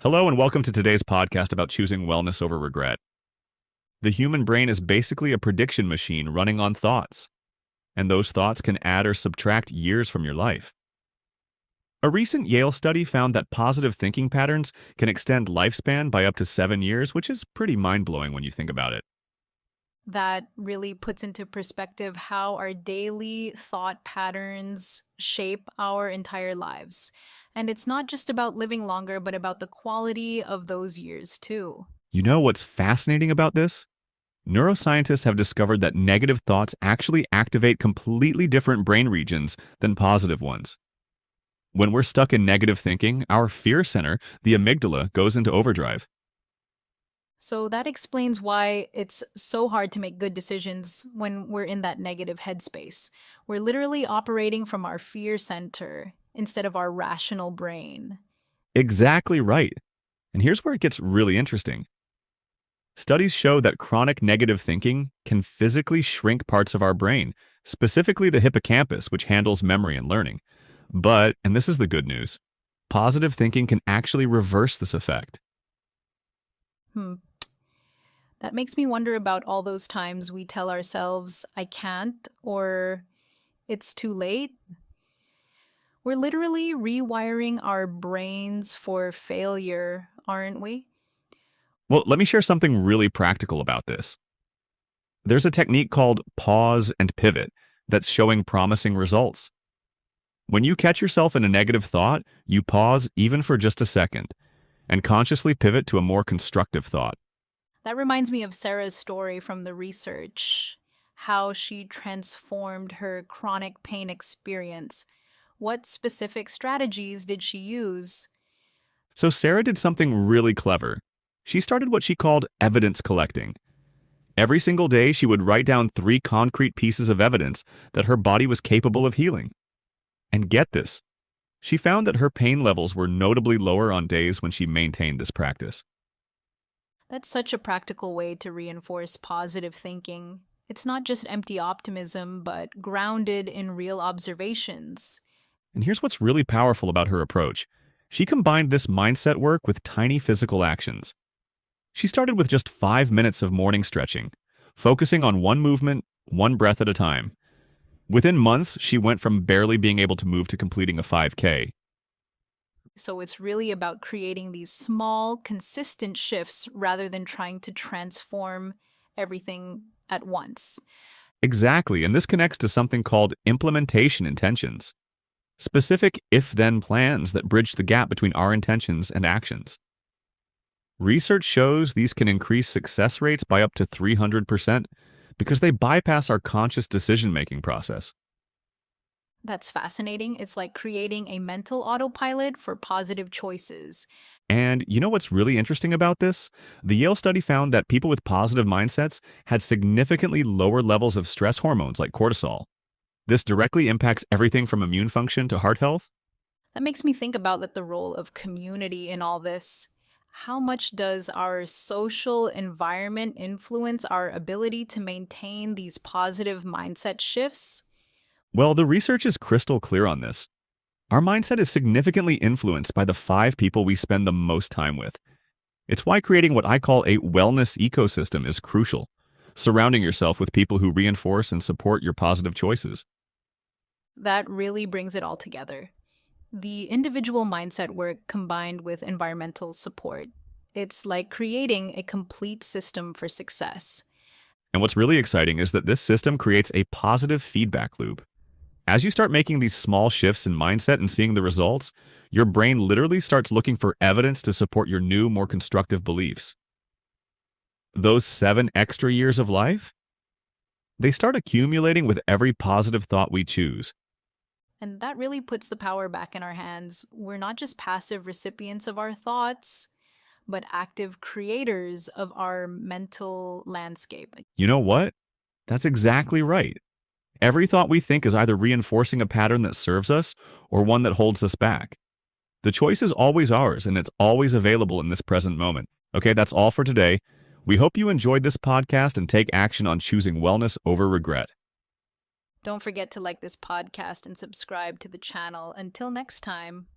Hello, and welcome to today's podcast about choosing wellness over regret. The human brain is basically a prediction machine running on thoughts, and those thoughts can add or subtract years from your life. A recent Yale study found that positive thinking patterns can extend lifespan by up to 7 years, which is pretty mind-blowing when you think about it. That really puts into perspective how our daily thought patterns shape our entire lives. And it's not just about living longer, but about the quality of those years, too. You know what's fascinating about this? Neuroscientists have discovered that negative thoughts actually activate completely different brain regions than positive ones. When we're stuck in negative thinking, our fear center, the amygdala, goes into overdrive. So that explains why it's so hard to make good decisions when we're in that negative headspace. We're literally operating from our fear center instead of our rational brain. Exactly right. And here's where it gets really interesting. Studies show that chronic negative thinking can physically shrink parts of our brain, specifically the hippocampus, which handles memory and learning. But, and this is the good news, positive thinking can actually reverse this effect. Hmm. That makes me wonder about all those times we tell ourselves, I can't, or it's too late. We're literally rewiring our brains for failure, aren't we? Well, let me share something really practical about this. There's a technique called pause and pivot that's showing promising results. When you catch yourself in a negative thought, you pause even for just a second and consciously pivot to a more constructive thought. That reminds me of Sarah's story from the research, how she transformed her chronic pain experience. What specific strategies did she use? So Sarah did something really clever. She started what she called evidence collecting. Every single day, she would write down 3 concrete pieces of evidence that her body was capable of healing. And get this, she found that her pain levels were notably lower on days when she maintained this practice. That's such a practical way to reinforce positive thinking. It's not just empty optimism, but grounded in real observations. And here's what's really powerful about her approach. She combined this mindset work with tiny physical actions. She started with just 5 minutes of morning stretching, focusing on one movement, one breath at a time. Within months, she went from barely being able to move to completing a 5K. So it's really about creating these small, consistent shifts rather than trying to transform everything at once. Exactly, and this connects to something called implementation intentions. Specific if-then plans that bridge the gap between our intentions and actions. Research shows these can increase success rates by up to 300% because they bypass our conscious decision-making process. That's fascinating. It's like creating a mental autopilot for positive choices. And you know what's really interesting about this? The Yale study found that people with positive mindsets had significantly lower levels of stress hormones like cortisol. This directly impacts everything from immune function to heart health. That makes me think about the role of community in all this. How much does our social environment influence our ability to maintain these positive mindset shifts? Well, the research is crystal clear on this. Our mindset is significantly influenced by the 5 people we spend the most time with. It's why creating what I call a wellness ecosystem is crucial, surrounding yourself with people who reinforce and support your positive choices. That really brings it all together. The individual mindset work combined with environmental support. It's like creating a complete system for success. And what's really exciting is that this system creates a positive feedback loop. As you start making these small shifts in mindset and seeing the results, your brain literally starts looking for evidence to support your new, more constructive beliefs. Those 7 extra years of life, they start accumulating with every positive thought we choose. And that really puts the power back in our hands. We're not just passive recipients of our thoughts, but active creators of our mental landscape. You know what? That's exactly right. Every thought we think is either reinforcing a pattern that serves us or one that holds us back. The choice is always ours, and it's always available in this present moment. Okay, that's all for today. We hope you enjoyed this podcast and take action on choosing wellness over regret. Don't forget to like this podcast and subscribe to the channel. Until next time.